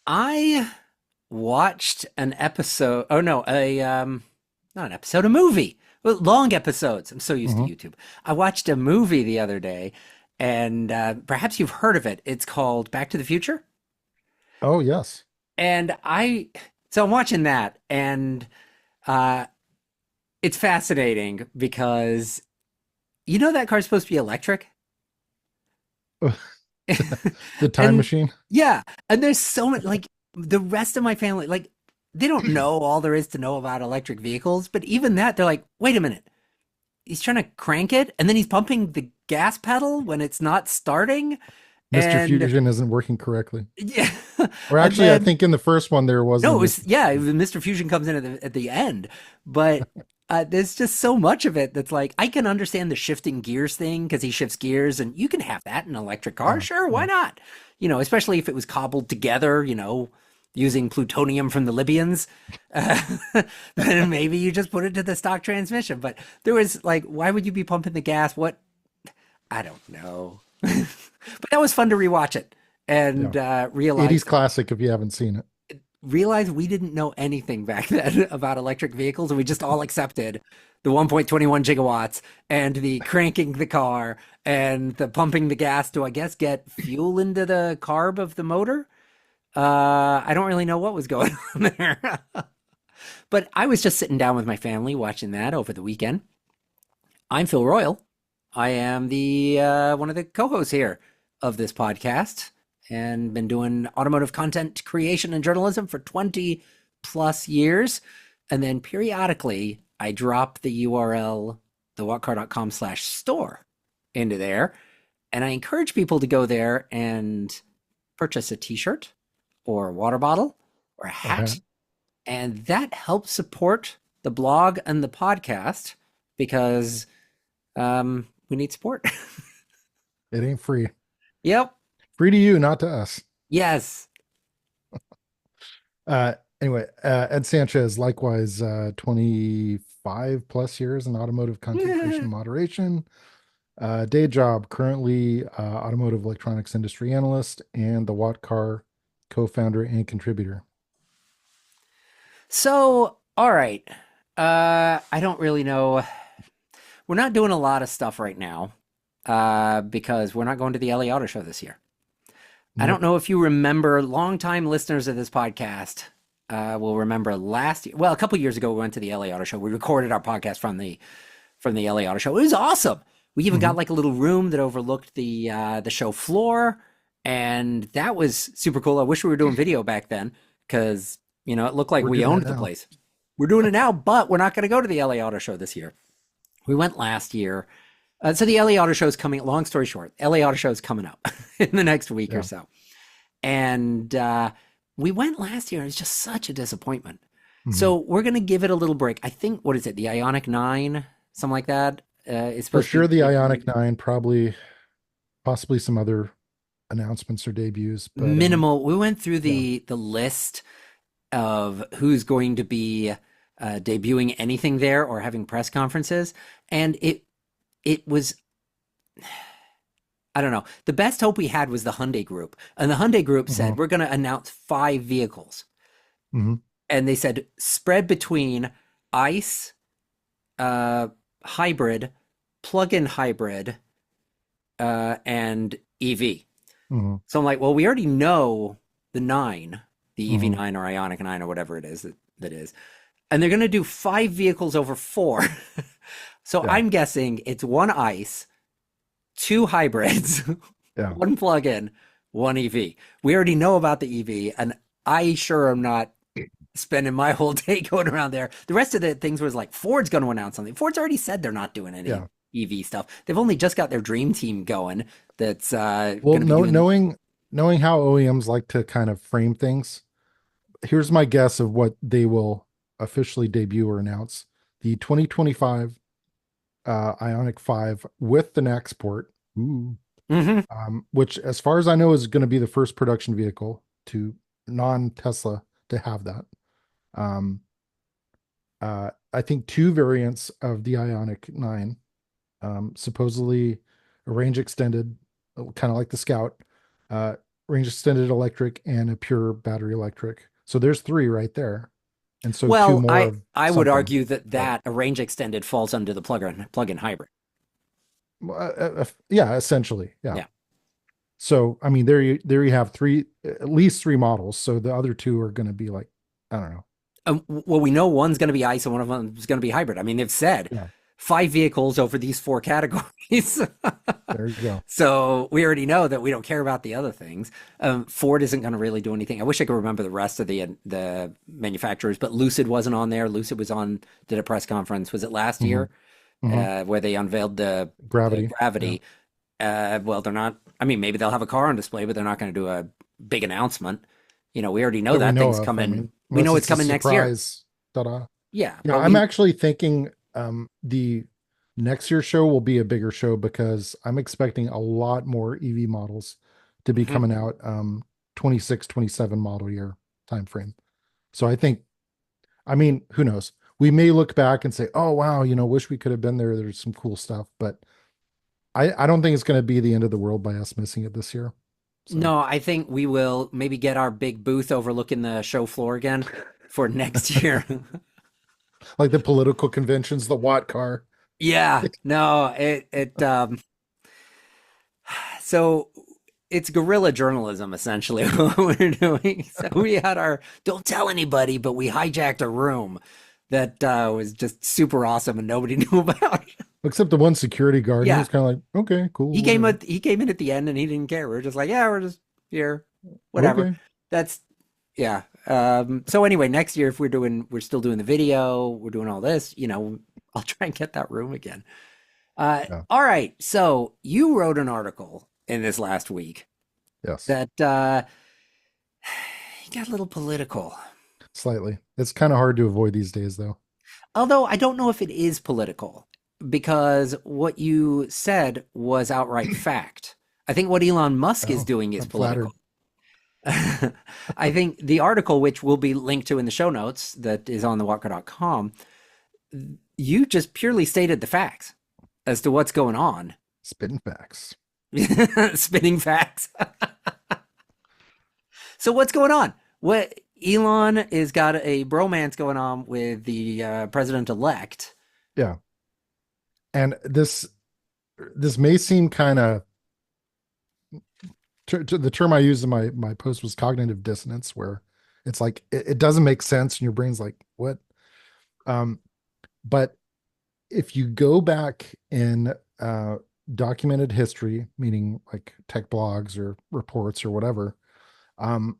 I watched an episode. Oh no, not an episode, a movie. Well, long episodes. I'm so used to Hmm. YouTube. I watched a movie the other day, and perhaps you've heard of it. It's called Back to the Future. Oh, yes. And so I'm watching that, and uh, it's fascinating because that car's supposed to be electric. The time And machine. yeah, and there's so much like the rest of my family, like they don't know all there is to know about electric vehicles, but even that, they're like, wait a minute, he's trying to crank it and then he's pumping the gas pedal when it's not starting. Mr. And Fusion isn't working correctly. yeah, Or and actually, I then think in the first one there no, wasn't it Mr. was yeah, Fusion. Mr. Fusion comes in at the end, but there's just so much of it that's like I can understand the shifting gears thing because he shifts gears, and you can have that in an electric car, Yeah, sure, why yeah. not? Especially if it was cobbled together, using plutonium from the Libyans, uh, then maybe you just put it to the stock transmission. But there was like, why would you be pumping the gas? What? I don't know. But that was fun to rewatch it Yeah. and 80s realize classic if you haven't seen it. we didn't know anything back then about electric vehicles, and we just all accepted the 1.21 gigawatts and the cranking the car and the pumping the gas to, I guess, get fuel into the carb of the motor. I don't really know what was going on there. But I was just sitting down with my family watching that over the weekend. I'm Phil Royle. I am the one of the co-hosts here of this podcast and been doing automotive content creation and journalism for 20 plus years. And then periodically I drop the URL, thewhatcar.com/store into there. And I encourage people to go there and purchase a t-shirt or a water bottle or a Or hat. And that helps support the blog and the podcast because we need support. it ain't free. Yep. Free to you, not to us. Yes. Anyway, Ed Sanchez, likewise, 25 plus years in automotive content creation and moderation. Day job, currently automotive electronics industry analyst and the Watt Car co-founder and contributor. So, all right. I don't really know. We're not doing a lot of stuff right now because we're not going to the LA Auto Show this year. I don't Nope. know if you remember, longtime listeners of this podcast will remember last year. Well, a couple years ago, we went to the LA Auto Show. We recorded our podcast from the LA Auto Show. It was awesome. We even Hmm. got like a little room that overlooked the show floor, and that was super cool. I wish we were doing video back then because it looked like We're we doing owned it the now. place. We're doing it now, but we're not going to go to the LA Auto Show this year. We went last year. So the LA Auto Show is coming. Long story short, LA Auto Show is coming up in the next week or Yeah. so. And we went last year, and it's just such a disappointment. Hmm. So we're gonna give it a little break. I think what is it, the Ionic 9, something like that? Is For supposed to sure, be the Ionic debuting. 9, probably, possibly some other announcements or debuts, but Minimal. We went through yeah. the list of who's going to be debuting anything there or having press conferences, and it was, I don't know. The best hope we had was the Hyundai Group, and the Hyundai Group Hmm. said we're going to announce 5 vehicles, Hmm. and they said spread between ICE, uh, hybrid, plug-in hybrid, and EV. Hmm. So I'm like, well, we already know the nine, the Hmm. EV9 or Ionic 9 or whatever it is that is, and they're going to do 5 vehicles over four. So Yeah. I'm guessing it's one ICE, two hybrids, Yeah. one plug-in, one EV. We already know about the EV, and I sure am not spending my whole day going around there. The rest of the things was like Ford's going to announce something. Ford's already said they're not doing any Yeah. EV stuff. They've only just got their dream team going. That's Well, going to be doing. knowing how OEMs like to kind of frame things, here's my guess of what they will officially debut or announce: the 2025 Ionic 5 with the NAX port. Ooh. Mhm. Which, as far as I know, is going to be the first production vehicle to non-Tesla to have that. Um, I think two variants of the Ionic 9, supposedly a range extended, kind of like the Scout, uh, range extended electric, and a pure battery electric. So there's three right there. And so two Well, more I of I would something. argue that But a range extended falls under the plug-in hybrid. yeah, essentially. Yeah. Yeah. So I mean, there you have three, at least three models. So the other two are going to be like, I don't know. Well, we know one's going to be ICE and one of them is going to be hybrid. I mean, they've said Yeah, 5 vehicles over these 4 categories. there you go. So we already know that we don't care about the other things. Ford isn't going to really do anything. I wish I could remember the rest of the manufacturers, but Lucid wasn't on there. Lucid was on, did a press conference. Was it last Hmm. year Hmm. where they unveiled the Gravity. Yeah. Gravity? Well, they're not. I mean, maybe they'll have a car on display, but they're not going to do a big announcement. We already know That we that know thing's of. I coming. mean, We unless know it's it's a coming next year. surprise. Ta-da. Yeah, Yeah, but I'm we. actually thinking the next year's show will be a bigger show because I'm expecting a lot more EV models to be Mhm. coming out 26, 27 model year time frame. So I think, I mean, who knows? We may look back and say, "Oh wow, wish we could have been there. There's some cool stuff," but I don't think it's going to be the end of the world by us missing it this year. So No, I think we will maybe get our big booth overlooking the show floor again for next year. like the political conventions, the Watt car. Yeah, no, so it's guerrilla journalism essentially what we're doing. So we had our don't tell anybody, but we hijacked a room that was just super awesome and nobody knew about. Except the one security guard, he Yeah, was kind of like, "Okay, cool, whatever." he came in at the end and he didn't care. We are just like, yeah, we're just here, whatever. Okay. That's yeah. So anyway, next year if we're still doing the video, we're doing all this, I'll try and get that room again. Yeah. All right. So you wrote an article in this last week Yes. that got a little political. Slightly. It's kind of hard to avoid these days, though. Although I don't know if it is political because what you said was outright fact. I think what Elon Musk is Oh, doing is I'm political. flattered. I think the article, which will be linked to in the show notes, that is on thewalker.com, you just purely stated the facts as to what's going on. Spitting facts. Spinning facts. So what's going on? What Elon is got a bromance going on with the president elect. Yeah. And this may seem kind of the term I used in my post was cognitive dissonance, where it's like it doesn't make sense, and your brain's like, what? But if you go back in documented history, meaning like tech blogs or reports or whatever, um,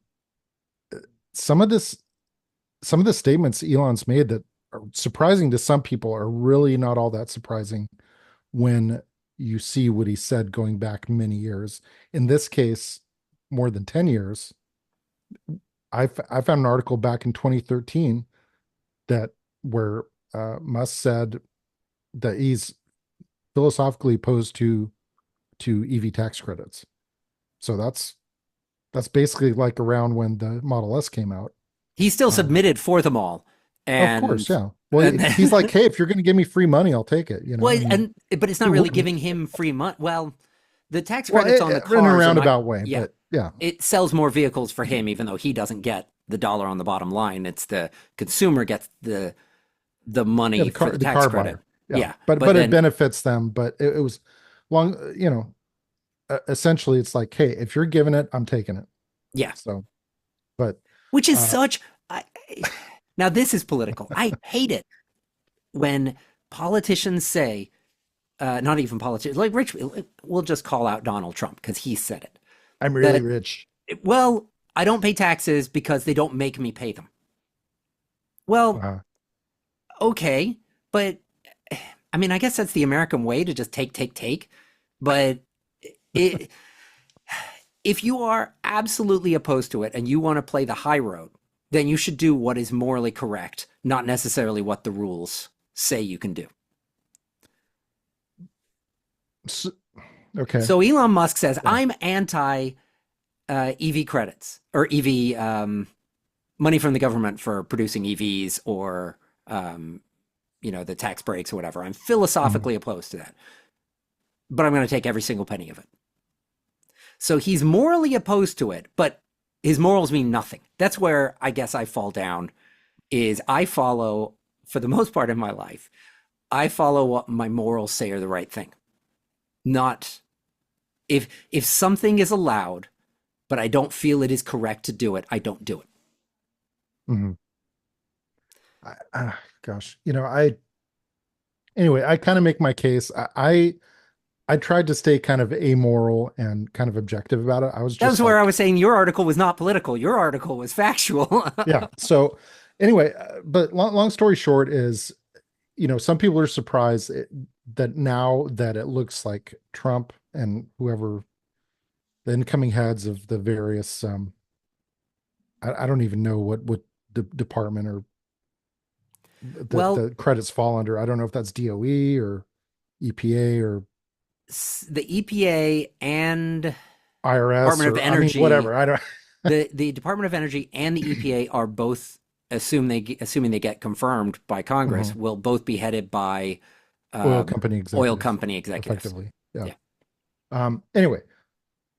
some of the statements Elon's made that are surprising to some people are really not all that surprising when you see what he said going back many years. In this case, more than 10 years. I found an article back in 2013 that where Musk said that he's philosophically opposed to EV tax credits. So that's basically like around when the Model S came out. He still Um, submitted for them all, of course, and yeah. Well, and he's like, then, "Hey, if you're going to give me free money, I'll take it." well, And and but it's not who really wouldn't? giving him free money. Well, the tax Well, credits on the in a cars are not. roundabout way, Yeah, but yeah, it sells more vehicles for him, even though he doesn't get the dollar on the bottom line. It's the consumer gets the yeah, money for the the tax car credit. buyer, yeah. Yeah, But but it then benefits them. But it was long, essentially, it's like, hey, if you're giving it, I'm taking it. yeah, So, but which is uh, such. Now this is political. I hate it when politicians say, not even politicians, like rich, we'll just call out Donald Trump because he said it. I'm really That, rich. well, I don't pay taxes because they don't make me pay them. Well, Uh, okay, but I mean, I guess that's the American way to just take. But it, if you are absolutely opposed to it and you want to play the high road, then you should do what is morally correct, not necessarily what the rules say you can do. so, okay. So Elon Musk says, Yeah. I'm anti EV credits or EV money from the government for producing EVs or, the tax breaks or whatever. I'm Mhm. philosophically opposed to that, but I'm going to take every single penny of it. So he's morally opposed to it, but his morals mean nothing. That's where I guess I fall down is I follow, for the most part in my life, I follow what my morals say are the right thing. Not if something is allowed, but I don't feel it is correct to do it, I don't do it. Mhm. Gosh, anyway, I kind of make my case. I tried to stay kind of amoral and kind of objective about it. I was That was just where I like, was saying your article was not political. Your article was factual. yeah. So anyway, but long story short is, some people are surprised that now that it looks like Trump and whoever the incoming heads of the various, I don't even know what department or Well, the credits fall under. I don't know if that's DOE or EPA or the EPA and IRS Department of or, I mean, Energy, whatever. I don't. the Department of Energy and the EPA are both assuming they get confirmed by Congress Mhm. will both be headed by Oil um, company oil executives, company executives. effectively. Yeah. Yeah, Anyway,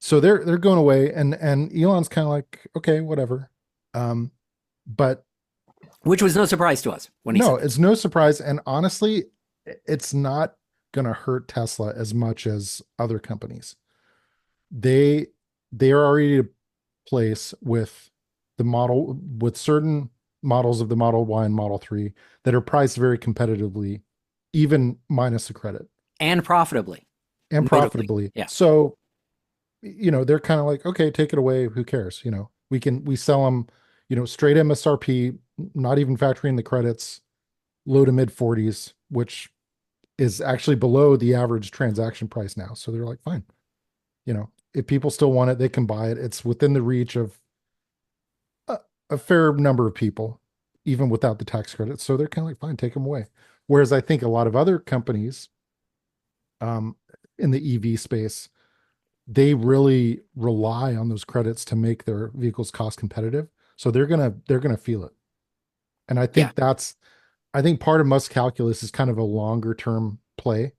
so they're going away, and Elon's kind of like, okay, whatever. Um, but which was no surprise to us when he no, said that. it's no surprise. And honestly, it's not going to hurt Tesla as much as other companies. They they are already at a place with certain models of the Model Y and Model 3 that are priced very competitively, even minus the credit And profitably, and notably. profitably. Yeah. So, they're kind of like, okay, take it away. Who cares? We sell them, straight MSRP, not even factoring the credits, low to mid 40s, which is actually below the average transaction price now. So they're like, fine, if people still want it, they can buy it. It's within the reach of a fair number of people, even without the tax credits. So they're kind of like, fine, take them away. Whereas I think a lot of other companies, um, in the EV space, they really rely on those credits to make their vehicles cost competitive. So they're gonna feel it. And Yeah. I think part of Musk calculus is kind of a longer term play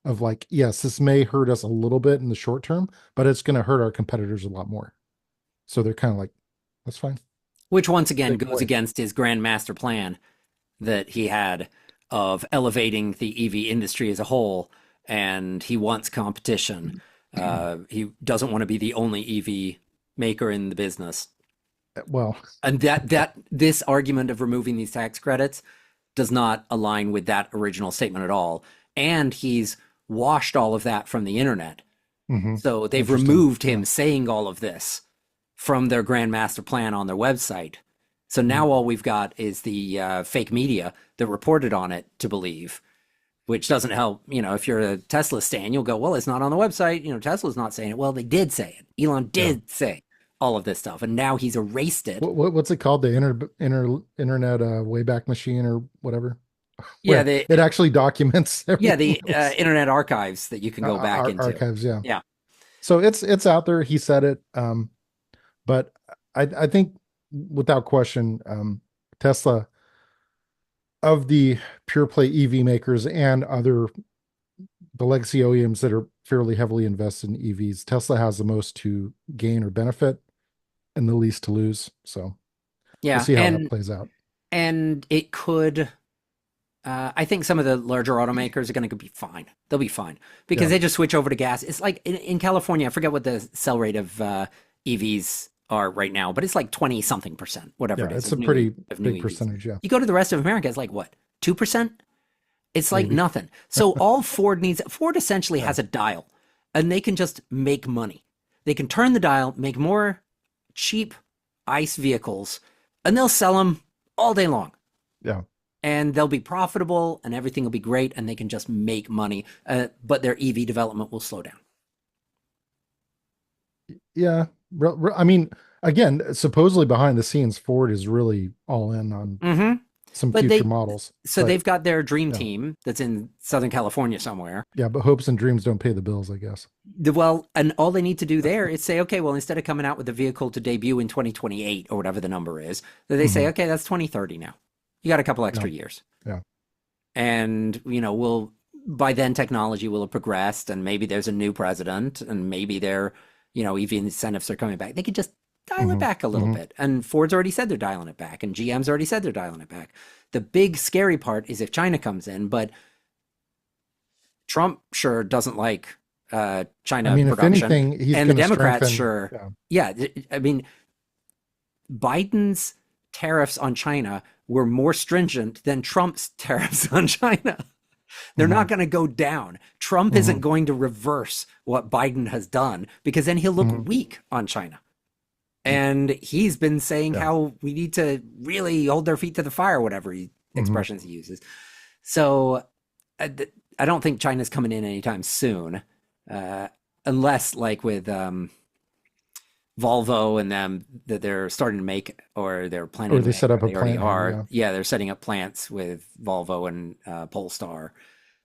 of like, yes, this may hurt us a little bit in the short term, but it's going to hurt our competitors a lot more. So they're kind of like, that's fine. Which once again Take them goes away. against his grand master plan that he had of elevating the EV industry as a whole, and he wants competition. He doesn't want to be the only EV maker in the business. Well, And that this argument of removing these tax credits does not align with that original statement at all. And he's washed all of that from the internet. mhm. So they've Interesting. removed Yeah. him saying all of this from their grand master plan on their website. So Mhm. now all we've got is the fake media that reported on it to believe, which doesn't help. If you're a Tesla stan, you'll go, well, it's not on the website. Tesla's not saying it. Well, they did say it. Elon Yeah. did say all of this stuff, and now he's erased it. What's it called? The internet Wayback Machine or whatever, Yeah, where the it actually documents yeah everything the that was Internet Archives that you can go back into. archives. Yeah. Yeah, So it's out there. He said it. But I think without question, Tesla, of the pure play EV makers and the legacy OEMs that are fairly heavily invested in EVs, Tesla has the most to gain or benefit and the least to lose. So we'll yeah, see how that and plays out. it could. I think some of the larger automakers are going to be fine. They'll be fine because Yeah. they just switch over to gas. It's like in California, I forget what the sell rate of EVs are right now, but it's like 20 something percent, whatever Yeah. it is, It's a pretty of new big EVs. percentage. Yeah. You go to the rest of America, it's like what, 2%? It's like Maybe. nothing. So all Ford essentially Yeah. has a dial, and they can just make money. They can turn the dial, make more cheap ICE vehicles, and they'll sell them all day long. Yeah. And they'll be profitable, and everything will be great, and they can just make money. But their EV development will slow down. Yeah. I mean, again, supposedly behind the scenes, Ford is really all in on Mm-hmm. some But future models. But they've got their dream yeah. team that's in Southern California somewhere. Yeah, but hopes and dreams don't pay the bills, I guess. Well, and all they need to do there is say, okay, well, instead of coming out with the vehicle to debut in 2028 or whatever the number is, that they say, Mhm. okay, that's 2030 now. You got a couple Yeah. extra years. Yeah. And, we'll, by then technology will have progressed, and maybe there's a new president, and maybe they're EV incentives are coming back. They could just dial it Hmm. back a little Hmm. bit. And Ford's already said they're dialing it back, and GM's already said they're dialing it back. The big scary part is if China comes in, but Trump sure doesn't like I China mean, if production, anything, he's and the going to Democrats strengthen. sure. Yeah. Yeah, I mean, Biden's tariffs on China were more stringent than Trump's tariffs on China. They're Hmm. not going to go down. Trump Hmm. isn't going to reverse what Biden has done because then he'll look Hmm. weak on China. And he's been saying Yeah. how we need to really hold their feet to the fire, whatever Hmm. expressions he uses. So I don't think China's coming in anytime soon, uh, unless like with Volvo and them that they're starting to make or they're planning Or to they make set or up a they already plant here. are. Yeah. Yeah, they're setting up plants with Volvo and Polestar.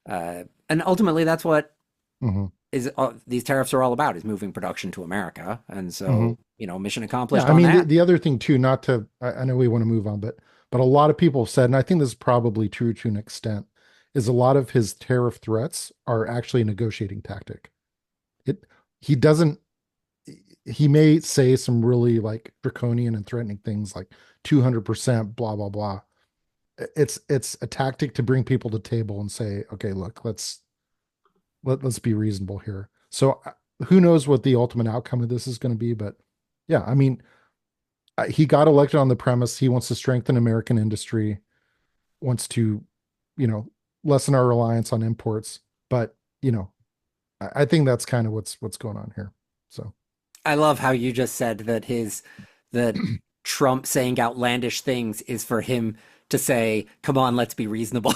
And ultimately that's what Hmm. is these tariffs are all about, is moving production to America. And Hmm. so, mission Yeah. accomplished I on mean, that. the other thing too, not to, I know we want to move on, but a lot of people have said, and I think this is probably true to an extent, is a lot of his tariff threats are actually a negotiating tactic. It, he doesn't, he may say some really like draconian and threatening things like 200%, blah, blah, blah. It's a tactic to bring people to table and say, okay, look, let's be reasonable here. So who knows what the ultimate outcome of this is going to be, but yeah, I mean, he got elected on the premise he wants to strengthen American industry, wants to, you know, lessen our reliance on imports. But I think that's kind of what's going on here. So I love how you just said that that Trump saying outlandish things is for him to say, come on, let's be reasonable.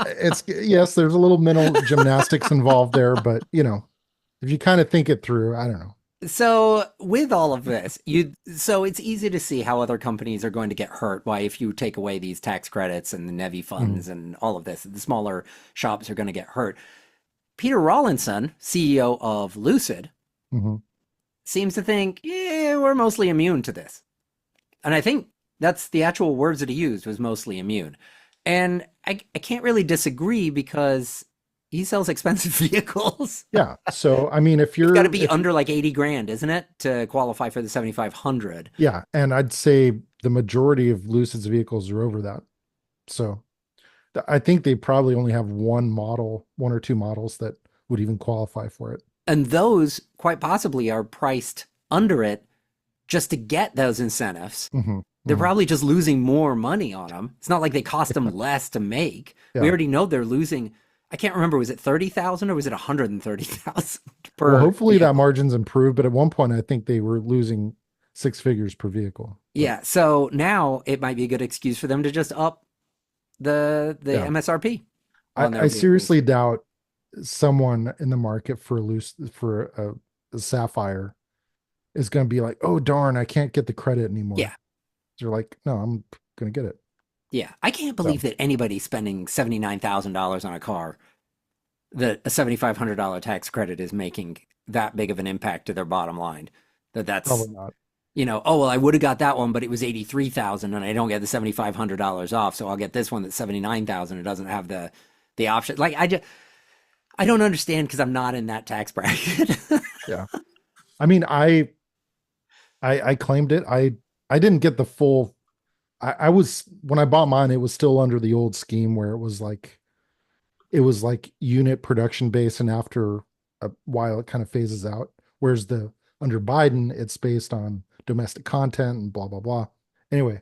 it's yes, there's a little mental gymnastics involved there, but if you kind of think it through, I don't know. So with all of this, so it's easy to see how other companies are going to get hurt. Why, if you take away these tax credits and the NEVI Mm-hmm. funds and all of this, the smaller shops are going to get hurt. Peter Rawlinson, CEO of Lucid, Mm-hmm. seems to think, yeah, we're mostly immune to this. And I think that's the actual words that he used, was mostly immune. And I can't really disagree because he sells expensive vehicles. Yeah. So I mean, It's got to be under like 80 grand, isn't it, to qualify for the 7,500? yeah, and I'd say the majority of Lucid's vehicles are over that. So I think they probably only have one or two models that would even qualify for it. And those quite possibly are priced under it just to get those incentives. Hmm. They're Hmm. probably just losing more money on them. It's not like they cost them less to make. We Yeah. already know they're losing. I can't remember, was it 30,000 or was it 130,000 Well, per hopefully that vehicle? margin's improved, but at one point I think they were losing six figures per vehicle. But Yeah, so now it might be a good excuse for them to just up the yeah, MSRP I, on their I vehicles. seriously doubt someone in the market for a Sapphire is going to be like, oh darn, I can't get the credit anymore. Yeah. They're like, no, I'm going to get it. Yeah, I can't believe So that anybody's spending $79,000 on a car, that a $7,500 tax credit is making that big of an impact to their bottom line. That's, probably not. oh, well, I would have got that one, but it was 83,000 and I don't get the $7,500 off, so I'll get this one that's 79,000. It doesn't have the option. Like I don't understand because I'm not in that tax bracket. Yeah. I mean, I claimed it. I didn't get the full. I was when I bought mine, it was still under the old scheme where it was like unit production base, and after a while, it kind of phases out. Whereas the under Biden, it's based on domestic content and blah blah blah. Anyway,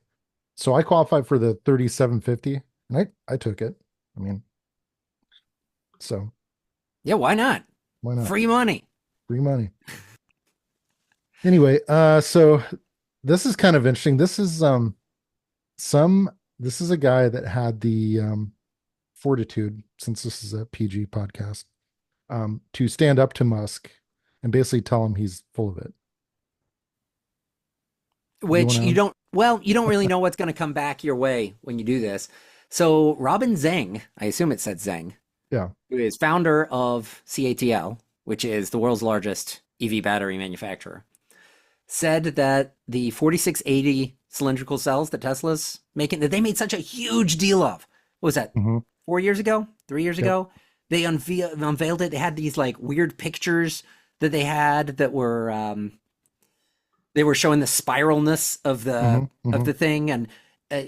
so I qualified for the 3750, and I took it. I mean, so Yeah, why not? why not? Free money. Free money. Anyway, so this is kind of interesting. Some this is a guy that had the fortitude, since this is a PG podcast, to stand up to Musk and basically tell him he's full of it. You Which want you to? don't, well, you don't really know what's going to come back your way when you do this. So Robin Zeng, I assume it said Zeng, Yeah. who is founder of CATL, which is the world's largest EV battery manufacturer, said that the 4680 cylindrical cells that Tesla's making, that they made such a huge deal of. What was that? Hmm. 4 years ago? 3 years Yep. ago? They unveiled it. They had these like weird pictures that they had that were they were showing the spiralness Hmm. of Hmm. the thing, and uh,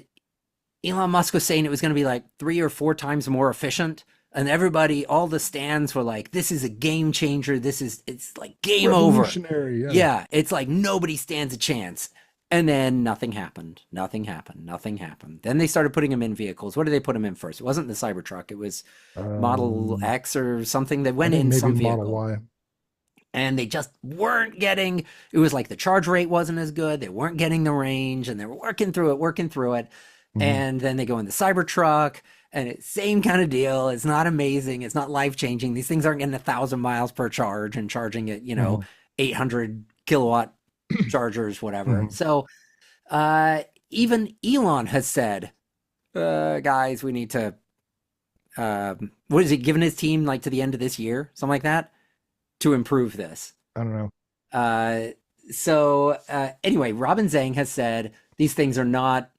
Elon Musk was saying it was going to be like 3 or 4 times more efficient. And everybody, all the stands were like, "This is a game changer. It's like game over." Revolutionary. Yeah. Yeah, it's like nobody stands a chance. And then nothing happened. Nothing happened. Nothing happened. Then they started putting them in vehicles. What did they put them in first? It wasn't the Cybertruck. It was Model Um, X or something. They I went think in maybe some Model vehicle Y. and they just weren't getting, it was like the charge rate wasn't as good. They weren't getting the range and they were working through it. Hmm. And then they go in the Cybertruck and it's same kind of deal. It's not amazing. It's not life changing. These things aren't getting 1,000 miles per charge and charging it, Hmm. 800 kilowatt chargers, whatever. Hmm. So even Elon has said, guys, we need to, what is he giving his team like to the end of this year, something like that, to improve this. I don't know. Uh, anyway, Robin Zhang has said these things are not.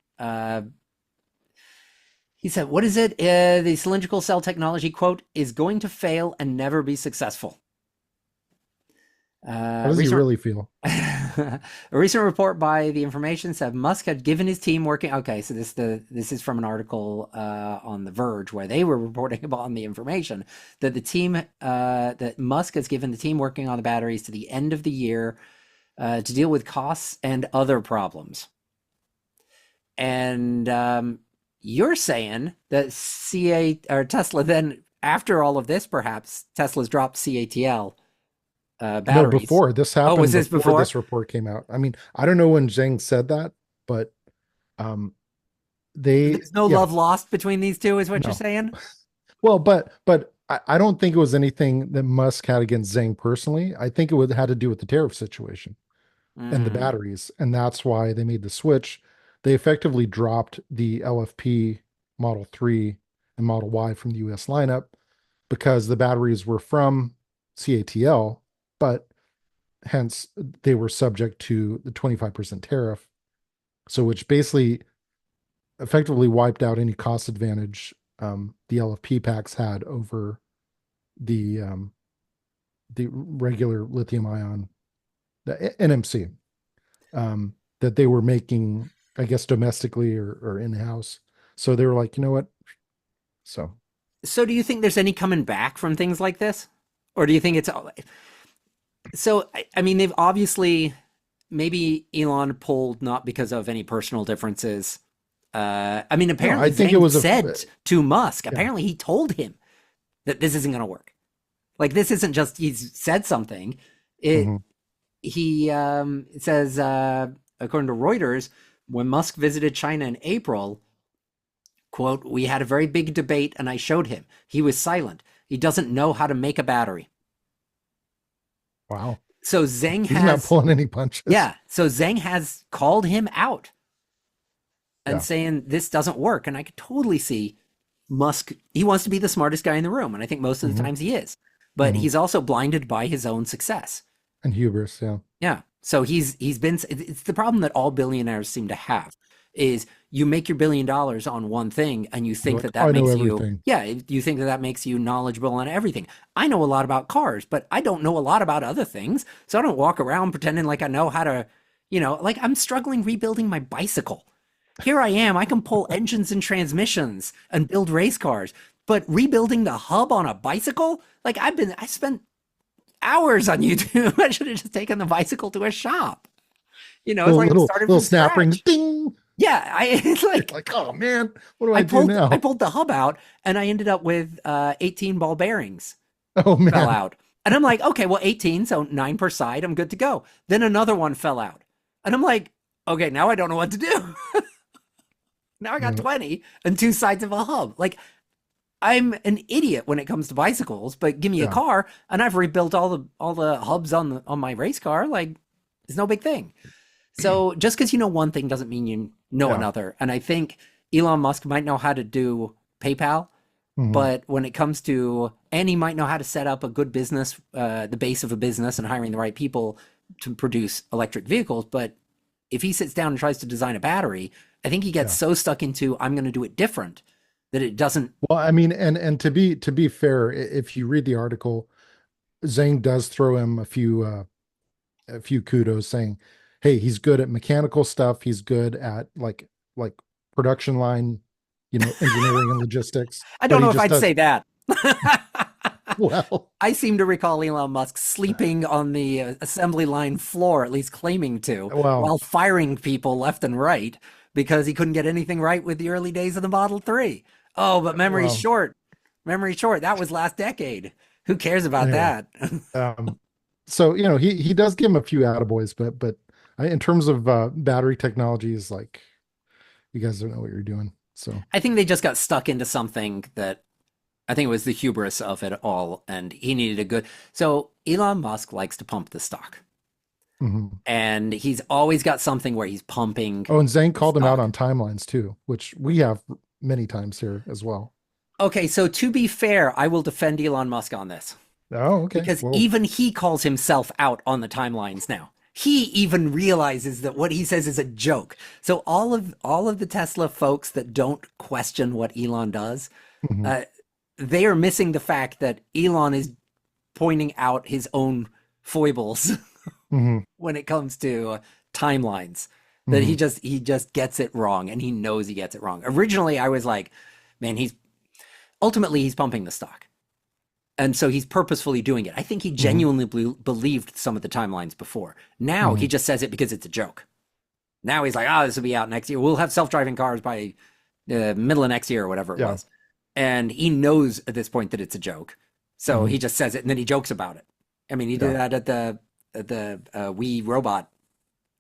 He said, "What is it? The cylindrical cell technology quote is going to fail and never be successful." How does he Recent really feel? a recent report by The Information said Musk had given his team working. Okay, so this is from an article on The Verge where they were reporting about on The Information that the team that Musk has given the team working on the batteries to the end of the year to deal with costs and other problems. And you're saying that CA or Tesla then after all of this, perhaps Tesla's dropped CATL No, batteries. before this Oh, was happened, this before before? this report came out. I mean, I don't know when Zhang said that, but um, they, There's no yeah, love lost between these two, is what you're no. saying? Well, but I don't think it was anything that Musk had against Zhang personally. I think it would had to do with the tariff situation and the Mm. batteries, and that's why they made the switch. They effectively dropped the LFP Model 3 and Model Y from the US lineup because the batteries were from CATL, but hence they were subject to the 25% tariff. So, which basically effectively wiped out any cost advantage the LFP packs had over the regular lithium ion, the NMC, that they were making, I guess, domestically or in house. So they were like, you know what? So So, do you think there's any coming back from things like this, or do you think it's so? I mean, they've obviously maybe Elon pulled not because of any personal differences. I mean, no, I apparently think it Zhang was said to Musk, yeah. apparently he told him that this isn't going to work. Like this isn't just he's said something. It Hmm. he it says according to Reuters, when Musk visited China in April, quote, we had a very big debate and I showed him. He was silent. He doesn't know how to make a battery. Wow. So Zhang He's not has, pulling any punches. yeah, so Zhang has called him out and Yeah. saying this doesn't work. And I could totally see Musk, he wants to be the smartest guy in the room. And I think most of the Hmm. times he is, but Hmm. he's also blinded by his own success. And hubris. Yeah. Yeah. So he's been, it's the problem that all billionaires seem to have is you make your $1 billion on one thing and you You're think like, that oh, that I know makes you, everything. yeah, you think that that makes you knowledgeable on everything. I know a lot about cars, but I don't know a lot about other things. So I don't walk around pretending like I know how to, like I'm struggling rebuilding my bicycle. Here I am. I can pull engines and transmissions and build race cars, but rebuilding the hub on a bicycle, like I spent hours on YouTube. I should have just taken the bicycle to a shop. It's Little like I'm little starting little from snap rings, scratch. ding. Yeah, it's You're like like, oh man, what do I I do pulled I now? pulled the hub out and I ended up with 18 ball bearings Oh fell man. out. And I'm like, okay, well 18, so 9 per side, I'm good to go. Then another one fell out. And I'm like, okay, now I don't know what to do. Now I got Yeah. 20 and two sides of a hub. Like I'm an idiot when it comes to bicycles, but give me a Yeah. car and I've rebuilt all the hubs on my race car. Like it's no big thing. So just because you know one thing doesn't mean you know Yeah. another. And I think Elon Musk might know how to do PayPal, Hmm. but when it comes to, and he might know how to set up a good business, the base of a business and hiring the right people to produce electric vehicles. But if he sits down and tries to design a battery, I think he gets Yeah. so stuck into, I'm going to do it different that it doesn't. Well, I mean, and to be fair, if you read the article, Zhang does throw him a few kudos, saying, "Hey, he's good at mechanical stuff. He's good at like production line, engineering and logistics. I But don't he know if just I'd does say that. well. I seem to recall Elon Musk sleeping on the assembly line floor, at least claiming to, Well, while firing people left and right because he couldn't get anything right with the early days of the Model 3. Oh, but memory's well. short. Memory's short. That was last decade. Who cares about Anyway, that? um, so he does give him a few attaboys, but in terms of battery technology, is like you guys don't know what you're doing. So I think they just got stuck into something that I think it was the hubris of it all, and he needed a good. So Elon Musk likes to pump the stock, mhm. and he's always got something where he's pumping Oh, and Zhang the called him out stock. on timelines too, which we have many times here as well. Okay, so to be fair, I will defend Elon Musk on this Oh, okay. because Well, even he calls himself out on the timelines now. He even realizes that what he says is a joke. So all of the Tesla folks that don't question what Elon does, mhm, uh, they are missing the fact that Elon is pointing out his own foibles mhm, when it comes to timelines. That he mhm, just gets it wrong, and he knows he gets it wrong. Originally, I was like, man, he's pumping the stock. And so he's purposefully doing it. I think he mhm, genuinely believed some of the timelines before. Now he mhm. just says it because it's a joke. Now he's like, oh, this will be out next year. We'll have self-driving cars by the middle of next year or whatever it Yeah. was. And he knows at this point that it's a joke. So he Mhm, just says it and then he jokes about it. I mean, he did yeah. that at the Wii robot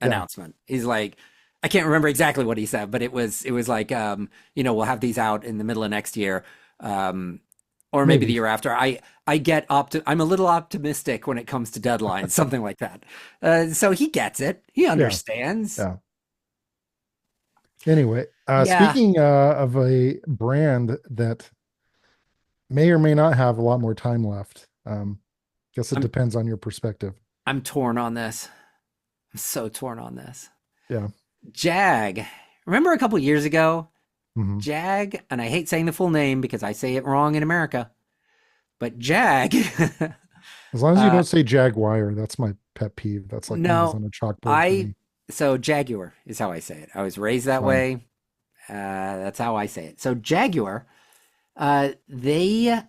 Yeah. announcement. He's like, I can't remember exactly what he said, but it was like, we'll have these out in the middle of next year. Um, or maybe the Maybe. year after. I'm a little optimistic when it comes to deadlines, something like that. So he gets it. He Yeah. understands. Yeah. Anyway, Yeah, speaking of a brand that may or may not have a lot more time left, guess it I'm depends on your perspective. I'm torn on this. I'm so torn on this. Yeah. Jag. Remember a couple years ago, Hmm. Jag, and I hate saying the full name because I say it wrong in America, but Jag. As long as you uh don't say Jaguar, that's my pet peeve. That's like nails no, on a chalkboard for I me. so Jaguar is how I say it. I was raised that Fine. way. That's how I say it. So Jaguar, they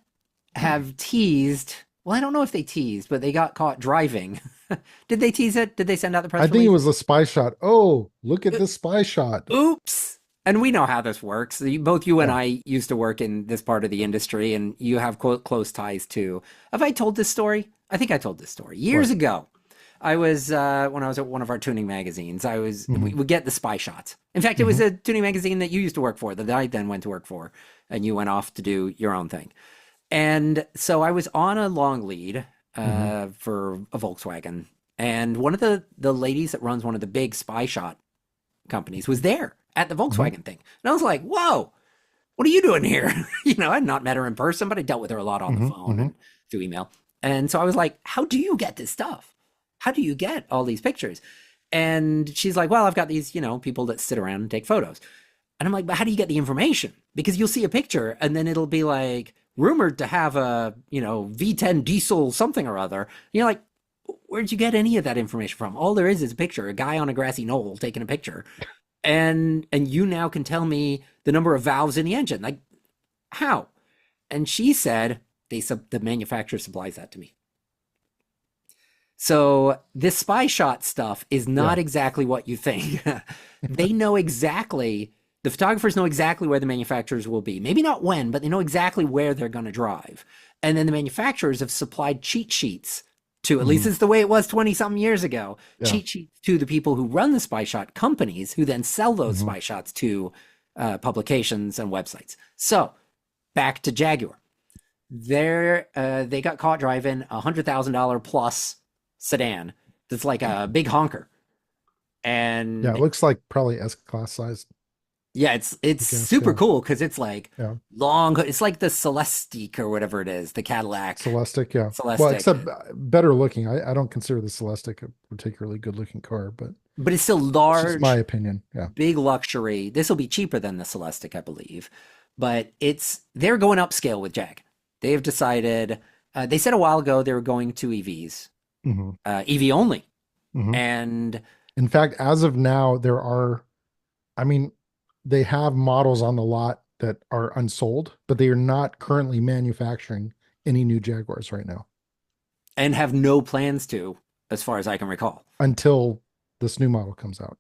have teased. Well, I don't know if they teased, but they got caught driving. Did they tease it? Did they send out the I press think it release? was a spy shot. Oh, look at Uh, this spy shot. Oops. And we know how this works. Both you and Yeah. I used to work in this part of the industry, and you have close ties too. Have I told this story? I think I told this story years What? ago. I was when I was at one of our tuning magazines. We Hmm. would get the spy shots. In fact, it was Hmm. a tuning magazine that you used to work for that I then went to work for, and you went off to do your own thing. And so I was on a long lead Hmm. for a Volkswagen, and one of the ladies that runs one of the big spy shot companies was there at the Hmm. Volkswagen thing, and I was like, "Whoa, what are you doing here?" I'd not met her in person, but I dealt with her a lot on the Hmm. phone Hmm. and through email. And so I was like, "How do you get this stuff? How do you get all these pictures?" And she's like, "Well, I've got these, people that sit around and take photos." And I'm like, but how do you get the information? Because you'll see a picture and then it'll be like rumored to have a, V10 diesel something or other. And you're like, where'd you get any of that information from? All there is a picture, a guy on a grassy knoll taking a picture. And you now can tell me the number of valves in the engine. Like, how? And she said the manufacturer supplies that to me. So this spy shot stuff is Yeah. not exactly what you think. They know exactly, the photographers know exactly where the manufacturers will be. Maybe not when, but they know exactly where they're going to drive. And then the manufacturers have supplied cheat sheets to, at least Hmm. it's the way it was 20 something years ago, Yeah. cheat sheets to the people who run the spy shot companies who then sell those Hmm. spy shots to publications and websites. So back to Jaguar. They got caught driving $100,000 plus sedan that's like a big honker. Yeah. It And looks like probably S-class size. yeah, it's I guess. super Yeah. cool because it's like Yeah. long. It's like the Celestiq or whatever it is, the Cadillac Celestic. Yeah. Well, Celestiq, except better looking. I don't consider the Celestic a particularly good looking car, but but it's still that's just my large, opinion. Yeah. big luxury. This will be cheaper than the Celestiq, I believe, but they're going upscale with Jag. They have decided They said a while ago they were going to EVs, Hmm. EV only. Hmm. And In fact, as of now, I mean, they have models on the lot that are unsold, but they are not currently manufacturing any new Jaguars right now have no plans to, as far as I can recall. until this new model comes out.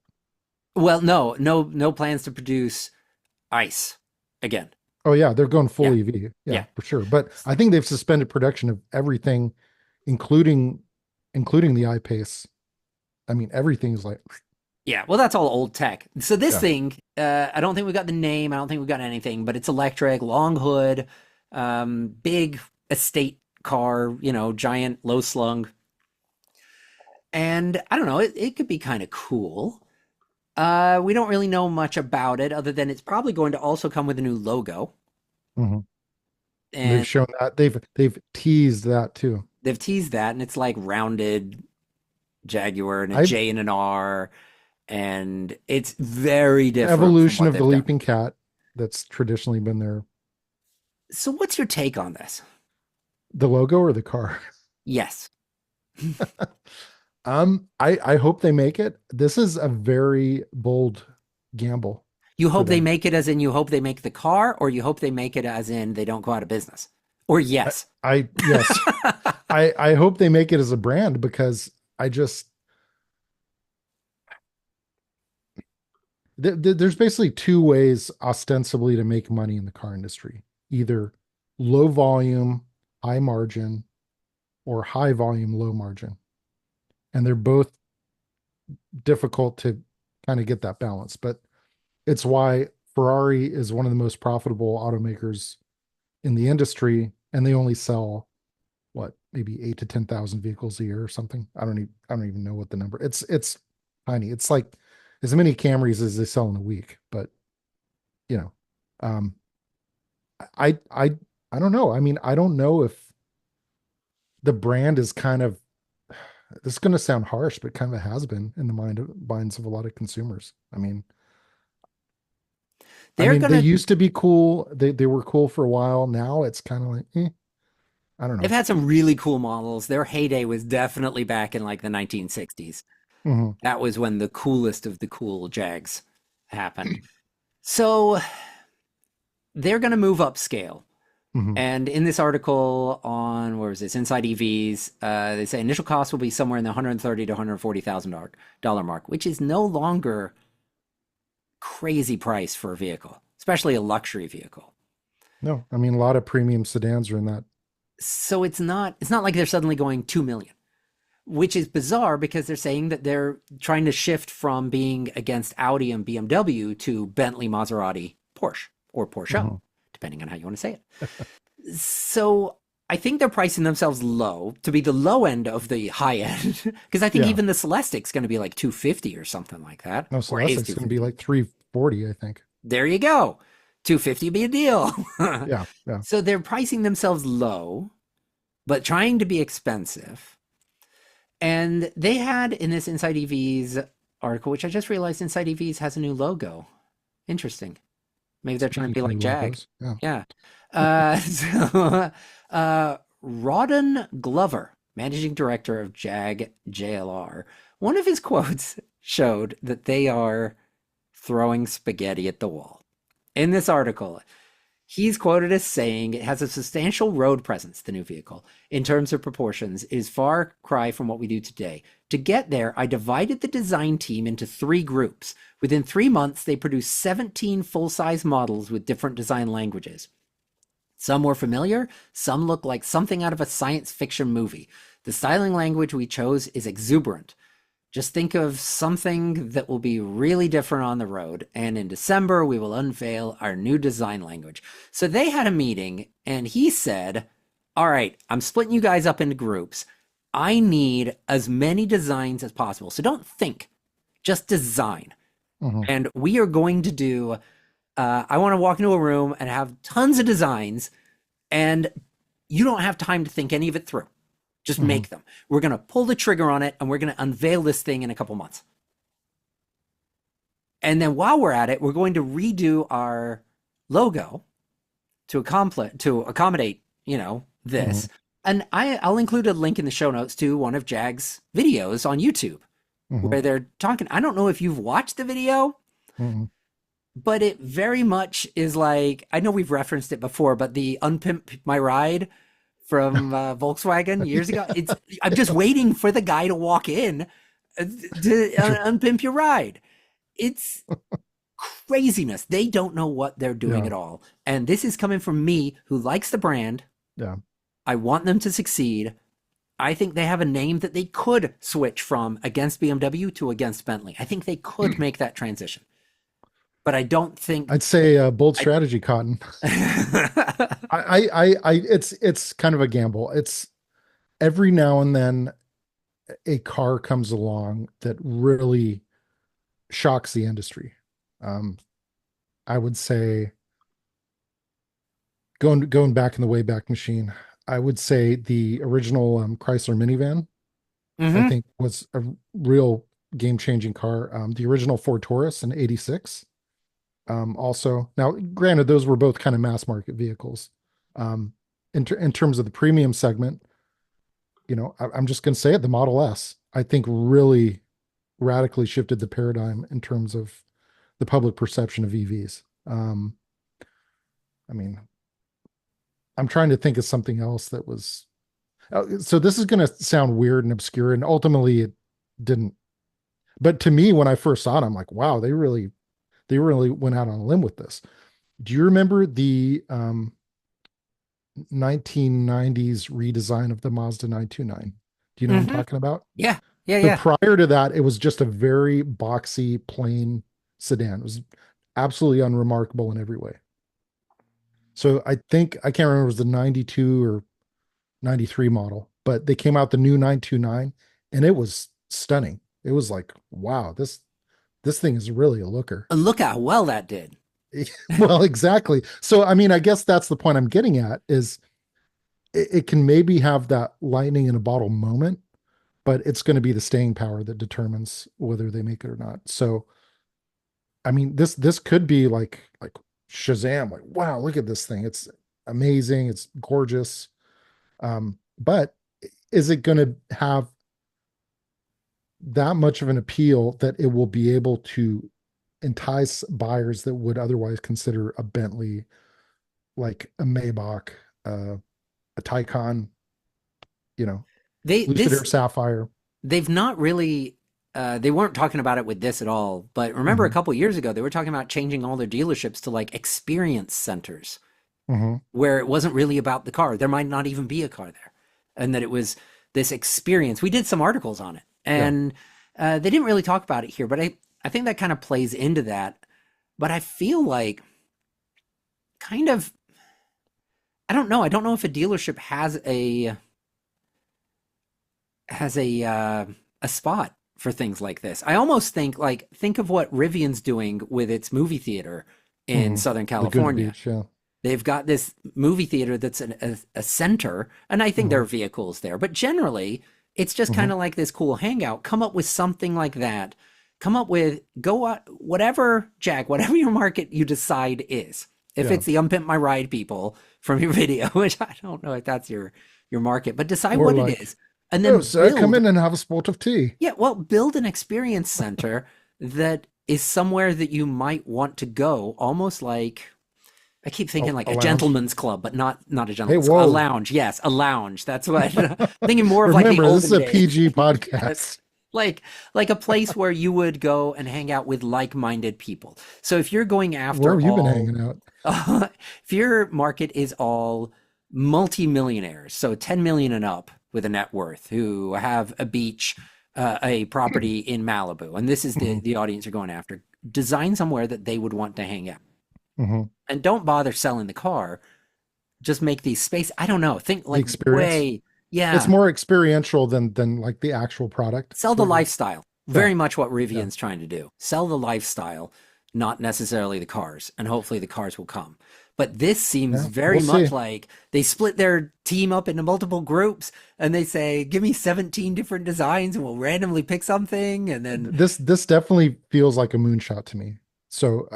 Well, no plans to produce ICE again. Oh yeah, they're going full Yeah, EV. Yeah, yeah, for sure. But I think they've suspended production of everything, including the I-Pace. I mean, everything's like, yeah. Well, that's all old tech. So this yeah. thing, I don't think we got the name. I don't think we got anything, but it's electric, long hood, big estate car. Giant, low slung, and I don't know. It could be kind of cool. We don't really know much about it other than it's probably going to also come with a new logo. Mhm. They've And shown that they've teased that too. they've teased that, and it's like rounded Jaguar and a I've J and an R, and it's very different from evolution what of the they've done. leaping cat that's traditionally been there. So, what's your take on this? The logo or the car? Yes. I hope they make it. This is a very bold gamble You for hope they them. make it as in you hope they make the car, or you hope they make it as in they don't go out of business? Or yes. I yes, I hope they make it as a brand because I just there's basically two ways ostensibly to make money in the car industry. Either low volume, high margin, or high volume, low margin. And they're both difficult to kind of get that balance. But it's why Ferrari is one of the most profitable automakers in the industry, and they only sell what, maybe 8 to 10,000 vehicles a year or something. I don't even know what the number. It's tiny. It's like as many Camrys as they sell in a week. But you know, um, I I I don't know. I mean, I don't know if the brand is kind of, this is going to sound harsh, but kind of has been in the minds of a lot of consumers. They're They gonna used to be cool. They were cool for a while. Now it's kind of like, I don't they've know. had some really cool models. Their heyday was definitely back in like the 1960s. Hmm. That was when the coolest of the cool Jags happened. So they're going to move upscale. Hmm. And in this article on, where was this, Inside EVs, they say initial cost will be somewhere in the 130 to $140,000 mark, which is no longer crazy price for a vehicle, especially a luxury vehicle. No, I mean, a lot of premium sedans are in that. So it's not like they're suddenly going 2 million, which is bizarre because they're saying that they're trying to shift from being against Audi and BMW to Bentley, Maserati, Porsche, or Porsche, Mhm. depending on how you want to say it. So I think they're pricing themselves low to be the low end of the high end because I think Yeah. even the Celestic's going to be like 250 or something like that, No, or is Celestic's going to be 250. like 340, I think. There you go. 250 be a deal. Yeah. Yeah. So they're pricing themselves low, but trying to be expensive. And they had in this Inside EVs article, which I just realized Inside EVs has a new logo. Interesting. Maybe they're trying to Speaking be of new like Jag. logos. Yeah. Yeah. Rawdon Glover, managing director of Jag JLR, one of his quotes showed that they are throwing spaghetti at the wall. In this article, he's quoted as saying it has a substantial road presence, the new vehicle, in terms of proportions, is far cry from what we do today. To get there, I divided the design team into three groups. Within 3 months, they produced 17 full-size models with different design languages. Some were familiar, some look like something out of a science fiction movie. The styling language we chose is exuberant. Just think of something that will be really different on the road. And in December, we will unveil our new design language. So they had a meeting, and he said, all right, I'm splitting you guys up into groups. I need as many designs as possible. So don't think, just design. Hmm. And we are going to do, I want to walk into a room and have tons of designs, and you don't have time to think any of it through. Just Hmm. make them. We're going to pull the trigger on it and we're going to unveil this thing in a couple months. And then while we're at it, we're going to redo our logo to accommodate, Hmm. this. And I'll include a link in the show notes to one of Jag's videos on YouTube Hmm. where they're talking. I don't know if you've watched the video, Hmm. but it very much is like, I know we've referenced it before, but the Unpimp My Ride from Volkswagen years ago. It's I'm just waiting for the guy to walk in to unpimp your ride. It's craziness. They don't know what they're doing Yeah. at all. And this is coming from me who likes the brand. Yeah. I want them to succeed. I think they have a name that they could switch from against BMW to against Bentley. I think they could make that transition. But I don't think I'd say bold I strategy, Cotton. It's kind of a gamble. It's every now and then a car comes along that really shocks the industry. Um, I would say going back in the Wayback Machine, I would say the original Chrysler minivan, I Mhm. think was a real game changing car. The original Ford Taurus in '86. Also, now granted, those were both kind of mass market vehicles. Um, in terms of the premium segment, I'm just going to say it, the Model S, I think really radically shifted the paradigm in terms of the public perception of EVs. I mean, I'm trying to think of something else that was. So this is going to sound weird and obscure, and ultimately it didn't. But to me, when I first saw it, I'm like, wow, they really went out on a limb with this. Do you remember the 1990s redesign of the Mazda 929? Do you know what I'm Mhm. talking about? Yeah. Yeah, So yeah. prior to that, it was just a very boxy, plain sedan. It was absolutely unremarkable in every way. So I think I can't remember if it was the 92 or 93 model, but they came out the new 929 and it was stunning. It was like, wow, this thing is really a looker. And look how well that did. Well, exactly. So I mean, I guess that's the point I'm getting at is it can maybe have that lightning in a bottle moment, but it's going to be the staying power that determines whether they make it or not. So I mean, this could be like Shazam, like, wow, look at this thing. It's amazing, it's gorgeous. But is it going to have that much of an appeal that it will be able to entice buyers that would otherwise consider a Bentley, like a Maybach, uh, a Taycan, you know, They Lucid Air this Sapphire? they've not really they weren't talking about it with this at all. But remember a Hmm. couple years ago they were talking about changing all their dealerships to like experience centers Hmm. where it wasn't really about the car. There might not even be a car there. And that it was this experience. We did some articles on it. Yeah. And they didn't really talk about it here, but I think that kind of plays into that. But I feel like kind of I don't know. I don't know if a dealership has a spot for things like this. I almost think like think of what Rivian's doing with its movie theater in Hmm. Southern Laguna California. Beach. Yeah. They've got this movie theater that's a center, and I think there Hmm. are vehicles there, but generally it's just Hmm. kind of like this cool hangout. Come up with something like that. Come up with go out whatever, Jack, whatever your market you decide is. If Yeah. it's the Unpimp My Ride people from your video, which I don't know if that's your market, but decide Or what it like, is, and oh, then sir, come build in and have a sport of tea. yeah, well, build an experience center that is somewhere that you might want to go, almost like I keep thinking like A a lounge. gentleman's club, but not a Hey, gentleman's club. A whoa. lounge. Yes, a lounge. That's what thinking more of like the Remember, this is olden a days. PG Yes. podcast. Like a place where you would go and hang out with like-minded people. So if you're going Where after have you been all hanging out? if your market is all multi-millionaires, so 10 million and up with a net worth who have a beach, a property in Malibu, and this is the Hmm. the audience you're going after, design somewhere that they would want to hang out. Hmm. And don't bother selling the car, just make these space. I don't know. Think The like experience. way, It's yeah. more experiential than like the actual product. Sell the Sort of. lifestyle. Yeah. Very much what Yeah. Rivian's trying to do. Sell the lifestyle, not necessarily the cars. And hopefully the cars will come. But this seems Yeah. We'll very see. much like they split their team up into multiple groups and they say, give me 17 different designs and we'll randomly pick something. And then This definitely feels like a moonshot to me. So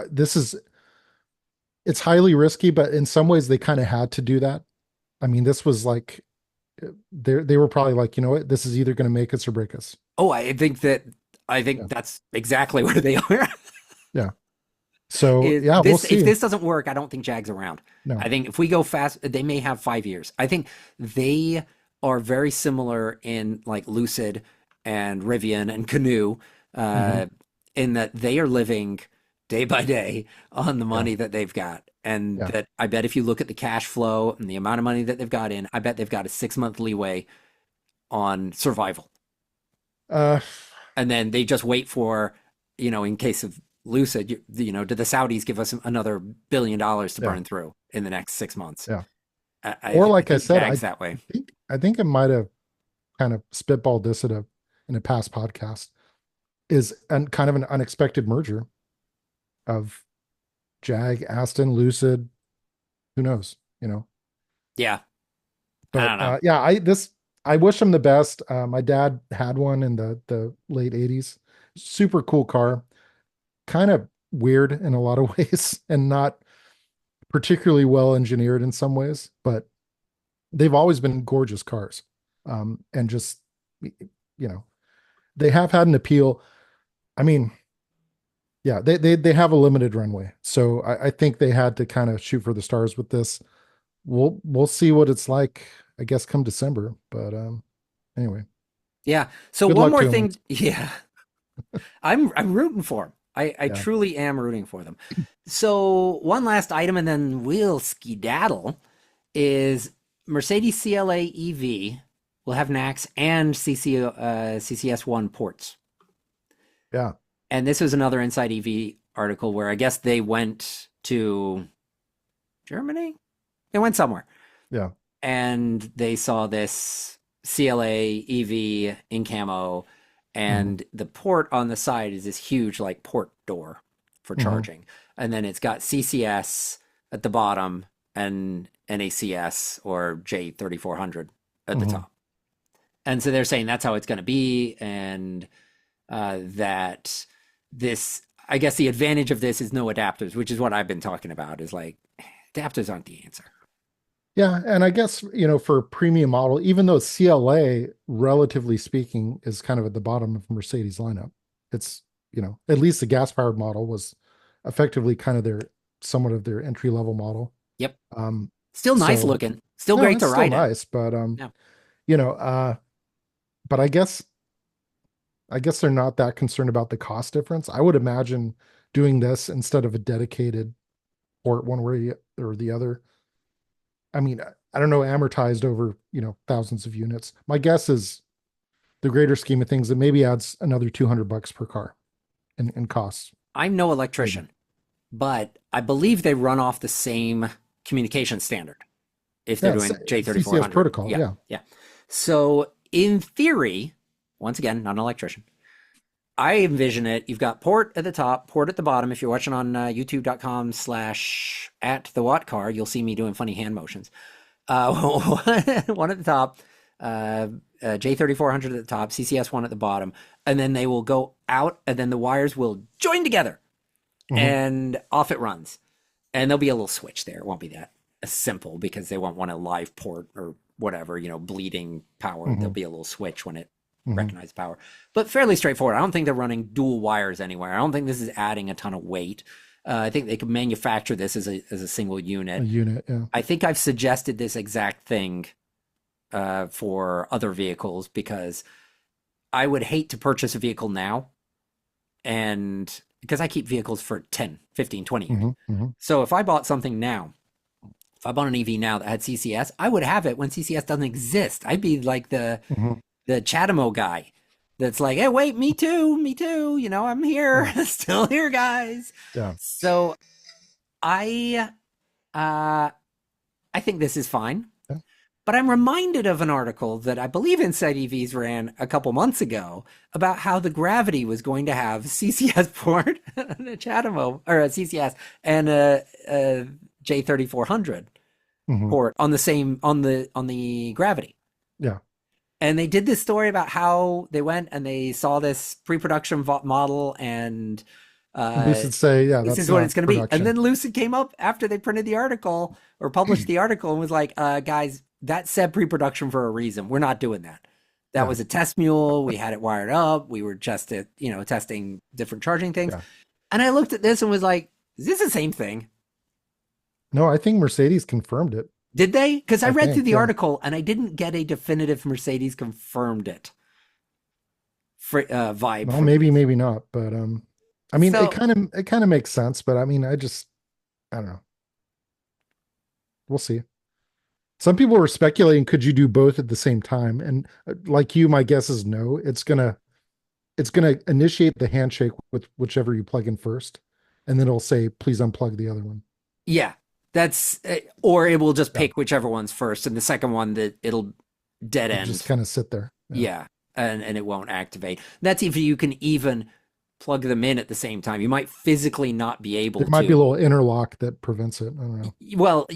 it's highly risky, but in some ways they kind of had to do that. I mean, this was like they were probably like, you know what, this is either going to make us or break us. Oh, I Yeah. think that's exactly where they are. Yeah. So Is yeah, we'll this if see. this doesn't work, I don't think Jag's around. No. I think if we go fast, they may have 5 years. I think they are very similar in like Lucid and Rivian and Canoe, Hmm. uh, in that they are living day by day on the Yeah. money that they've got. And Yeah. that I bet if you look at the cash flow and the amount of money that they've got in, I bet they've got a 6 month leeway on survival. Uh, And then they just wait for, in case of Lucid, do the Saudis give us another $1 billion to yeah. burn through in the next 6 months? Yeah. Or I like I think said, Jag's that way. I think it might have kind of spitballed this in a past podcast, is an kind of an unexpected merger of Jag, Aston, Lucid, who knows, you know. Yeah, I But don't know. yeah, I wish him the best. My dad had one in the late 80s. Super cool car. Kind of weird in a lot of ways and not particularly well engineered in some ways, but they've always been gorgeous cars. And just, you know, they have had an appeal. I mean, yeah, they have a limited runway. So I think they had to kind of shoot for the stars with this. We'll see what it's like, I guess, come December. But anyway, Yeah. So good one luck more to him. thing. Yeah, I'm rooting for them. I Yeah. truly am rooting for them. So one last item, and then we'll skedaddle. Is Mercedes CLA EV will have NACS and CCS1 ports. Yeah. And this was another Inside EV article where I guess they went to Germany. They went somewhere Yeah. and they saw this CLA EV in camo, Hmm. and the port on the side is this huge like port door for Hmm. charging. And then it's got CCS at the bottom and NACS or J3400 at the Hmm. top. And so they're saying that's how it's going to be, and that this, I guess the advantage of this is no adapters, which is what I've been talking about, is like adapters aren't the answer. Yeah, and I guess, for a premium model, even though CLA, relatively speaking, is kind of at the bottom of Mercedes lineup, it's, at least the gas-powered model was effectively kind of their somewhat of their entry-level model. Yep. Um, Still nice so looking, still no, great it's to still ride in. nice, but Yeah. you know, uh, but I guess they're not that concerned about the cost difference. I would imagine doing this instead of a dedicated port one way or the other. I mean, I don't know, amortized over, thousands of units. My guess is the greater scheme of things, it maybe adds another $200 per car in costs. I'm no Maybe. electrician, but I believe they run off the same communication standard if they're Yeah, doing CCS J3400. protocol. Yeah. Yeah. Yeah. So in theory, once again, not an electrician, I envision it. You've got port at the top, port at the bottom. If you're watching on youtube.com/ at the Watt Car, you'll see me doing funny hand motions. One at the top, uh, J3400 at the top, CCS1 at the bottom, and then they will go out, and then the wires will join together, Hmm. and off it runs. And there'll be a little switch there. It won't be that simple because they won't want a live port or whatever, bleeding power. There'll Hmm. be a little switch when it Hmm. recognizes power, but fairly straightforward. I don't think they're running dual wires anywhere. I don't think this is adding a ton of weight. I think they could manufacture this as a single A unit. unit. Yeah. I think I've suggested this exact thing for other vehicles because I would hate to purchase a vehicle now, and because I keep vehicles for 10, 15, 20 years. Hmm. Hmm. So if I bought something now, if I bought an EV now that had CCS, I would have it when CCS doesn't exist. I'd be like Hmm. the Chatamo guy that's like, hey, wait, me too. I'm here, Yeah. still here, guys. Yeah. So I uh I think this is fine. Yeah. But I'm reminded of an article that I believe Inside EVs ran a couple months ago about how the Gravity was going to have CCS port, a Chatamo or a CCS and a J3400 Hmm. port on the same on the Gravity. Yeah. And they did this story about how they went and they saw this pre-production model, and uh, Lucid say, yeah, this that's is what not it's going to be. And production. then Lucid came up after they printed the article or published the article and was like, guys, that said pre-production for a reason. We're not doing that. That Yeah. was a test mule. We had it wired up. We were just testing different charging things. Yeah. And I looked at this and was like, is this the same thing? No, I think Mercedes confirmed it. Did they? Because I I read through think, the yeah. article and I didn't get a definitive Mercedes confirmed it vibe Well, from maybe, this. maybe not, but I mean, So it kind of makes sense, but I mean, I don't know. We'll see. Some people were speculating, could you do both at the same time? And like you, my guess is no. It's gonna initiate the handshake with whichever you plug in first, and then it'll say, please unplug the other one. yeah, that's or it will just Yeah. pick whichever one's first, and the second one that it'll dead It'll just end. kind of sit there. Yeah. Yeah, and it won't activate. That's if you can even plug them in at the same time. You might physically not be able There might be a to. little interlock that prevents it. I don't know. Well,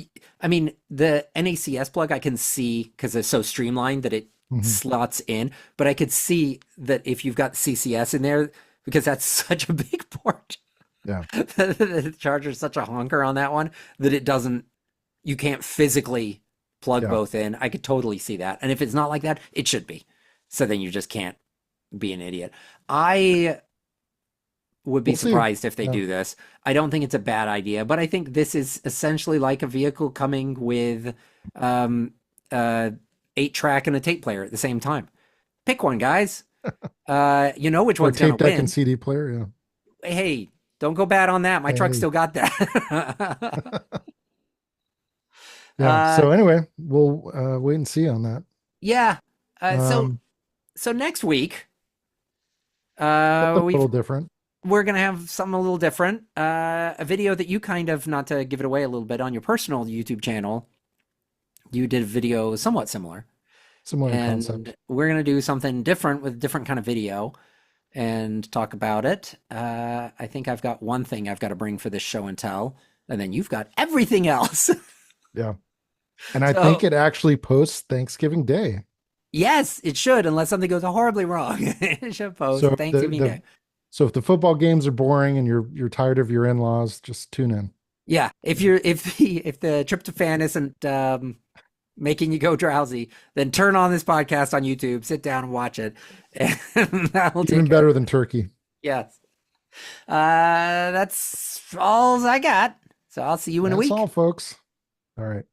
I mean, the NACS plug I can see because it's so streamlined that it Mhm. slots in, but I could see that if you've got CCS in there, because that's such a big port, Yeah. the charger's such a honker on that one that you can't physically plug Yeah. both in. I could totally see that. And if it's not like that, it should be. So then you just can't be an idiot. I would be We'll see. surprised if they Yeah. do this. I don't think it's a bad idea, but I think this is essentially like a vehicle coming with um, 8-track and a tape player at the same time. Pick one, guys. You know which Or one's gonna tape deck and win. CD player. Yeah. Hey, don't go bad on that. My truck Hey. still got that. Yeah. uh, So anyway, we'll wait and see on that. yeah. Uh, so Um, so next week, something a we've little different. we're gonna have something a little different. A video that you kind of, not to give it away a little bit, on your personal YouTube channel, you did a video somewhat similar, Similar in concept. and we're gonna do something different with a different kind of video and talk about it. I think I've got one thing I've got to bring for this show and tell, and then you've got everything else. Yeah. And I So think it actually posts Thanksgiving Day. yes, it should, unless something goes horribly wrong. It should post So Thanksgiving Day. so if the football games are boring and you're tired of your in-laws, just tune in. Yeah, if the tryptophan isn't making you go drowsy, then turn on this podcast on YouTube, sit down and watch it, and that'll Even take care. better than turkey. Yes. That's all I got. So I'll see you in a That's week. all, folks. All right.